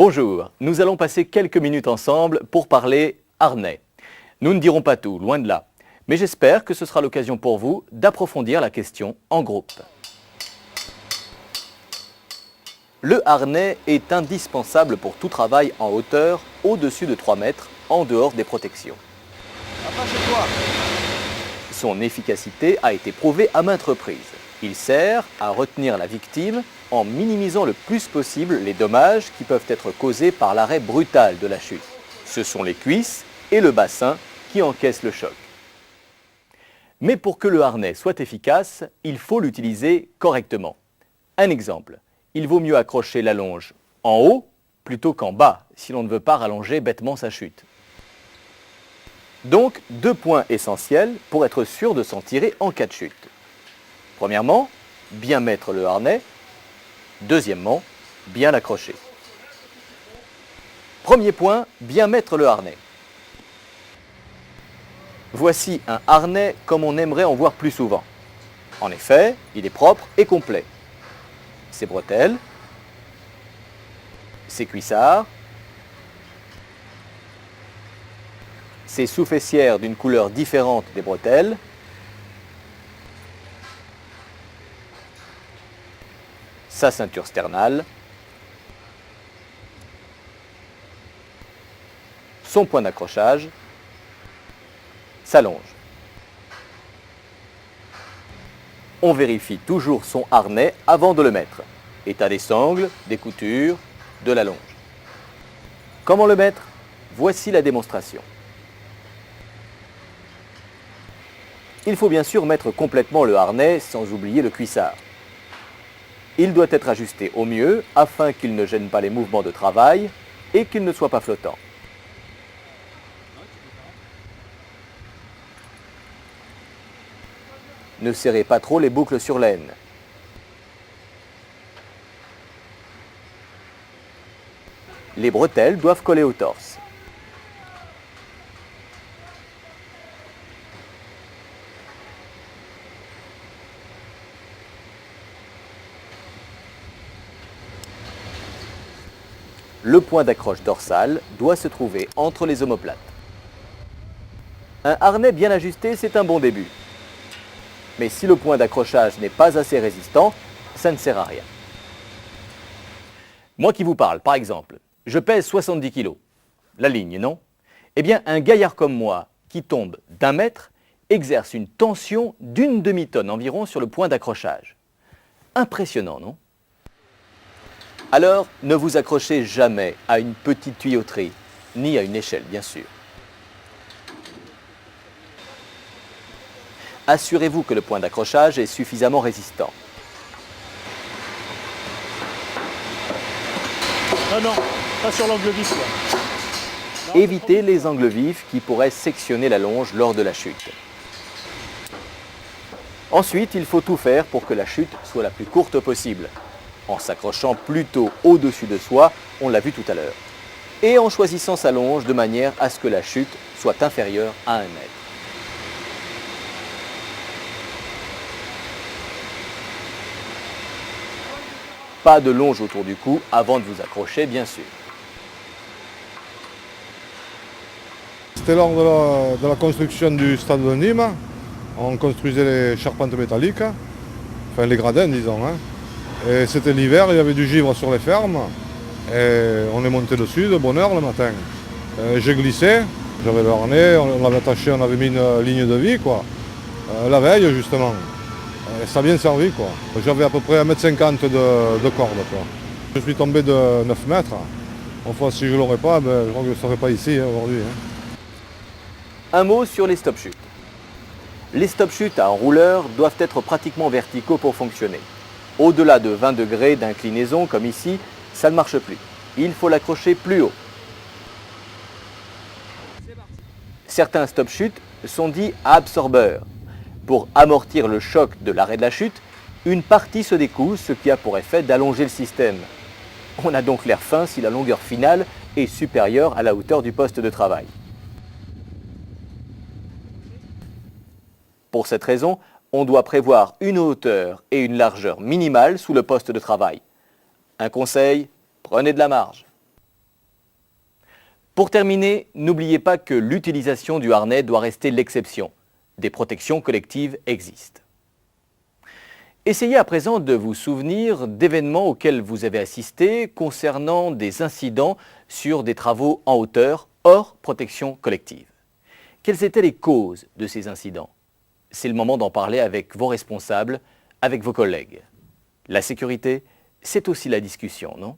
Bonjour, nous allons passer quelques minutes ensemble pour parler harnais. Nous ne dirons pas tout, loin de là, mais j'espère que ce sera l'occasion pour vous d'approfondir la question en groupe. Le harnais est indispensable pour tout travail en hauteur au-dessus de 3 mètres, en dehors des protections. Son efficacité a été prouvée à maintes reprises. Il sert à retenir la victime en minimisant le plus possible les dommages qui peuvent être causés par l'arrêt brutal de la chute. Ce sont les cuisses et le bassin qui encaissent le choc. Mais pour que le harnais soit efficace, il faut l'utiliser correctement. Un exemple, il vaut mieux accrocher la longe en haut plutôt qu'en bas si l'on ne veut pas rallonger bêtement sa chute. Donc, 2 points essentiels pour être sûr de s'en tirer en cas de chute. Premièrement, bien mettre le harnais. Deuxièmement, bien l'accrocher. Premier point, bien mettre le harnais. Voici un harnais comme on aimerait en voir plus souvent. En effet, il est propre et complet. Ses bretelles, ses cuissards, ses sous-fessières d'une couleur différente des bretelles, sa ceinture sternale, son point d'accrochage, sa longe. On vérifie toujours son harnais avant de le mettre. État des sangles, des coutures, de la longe. Comment le mettre? Voici la démonstration. Il faut bien sûr mettre complètement le harnais sans oublier le cuissard. Il doit être ajusté au mieux afin qu'il ne gêne pas les mouvements de travail et qu'il ne soit pas flottant. Ne serrez pas trop les boucles sur laine. Les bretelles doivent coller au torse. Le point d'accroche dorsal doit se trouver entre les omoplates. Un harnais bien ajusté, c'est un bon début. Mais si le point d'accrochage n'est pas assez résistant, ça ne sert à rien. Moi qui vous parle, par exemple, je pèse 70 kg. La ligne, non? Eh bien, un gaillard comme moi, qui tombe d'1 mètre, exerce une tension d'1 demi-tonne environ sur le point d'accrochage. Impressionnant, non? Alors, ne vous accrochez jamais à une petite tuyauterie, ni à une échelle, bien sûr. Assurez-vous que le point d'accrochage est suffisamment résistant. Non, pas sur l'angle vif. Là. Évitez les angles vifs qui pourraient sectionner la longe lors de la chute. Ensuite, il faut tout faire pour que la chute soit la plus courte possible, en s'accrochant plutôt au-dessus de soi, on l'a vu tout à l'heure, et en choisissant sa longe de manière à ce que la chute soit inférieure à 1 mètre. Pas de longe autour du cou avant de vous accrocher, bien sûr. C'était lors de la construction du stade de Nîmes. On construisait les charpentes métalliques, enfin les gradins disons. Et c'était l'hiver, il y avait du givre sur les fermes. Et on est monté dessus de bonne heure le matin. J'ai glissé, j'avais le harnais, on l'avait attaché, on avait mis une ligne de vie quoi. La veille justement. Et ça a bien servi quoi. J'avais à peu près 1,50 m de corde quoi. Je suis tombé de 9 mètres. Enfin si je ne l'aurais pas, je crois que je ne serais pas ici aujourd'hui. Un mot sur les stop-chutes. Les stop-chutes à enrouleur doivent être pratiquement verticaux pour fonctionner. Au-delà de 20 degrés d'inclinaison, comme ici, ça ne marche plus. Il faut l'accrocher plus haut. Certains stop-chutes sont dits absorbeurs. Pour amortir le choc de l'arrêt de la chute, une partie se découle, ce qui a pour effet d'allonger le système. On a donc l'air fin si la longueur finale est supérieure à la hauteur du poste de travail. Pour cette raison, on doit prévoir une hauteur et une largeur minimale sous le poste de travail. Un conseil, prenez de la marge. Pour terminer, n'oubliez pas que l'utilisation du harnais doit rester l'exception. Des protections collectives existent. Essayez à présent de vous souvenir d'événements auxquels vous avez assisté concernant des incidents sur des travaux en hauteur hors protection collective. Quelles étaient les causes de ces incidents? C'est le moment d'en parler avec vos responsables, avec vos collègues. La sécurité, c'est aussi la discussion, non?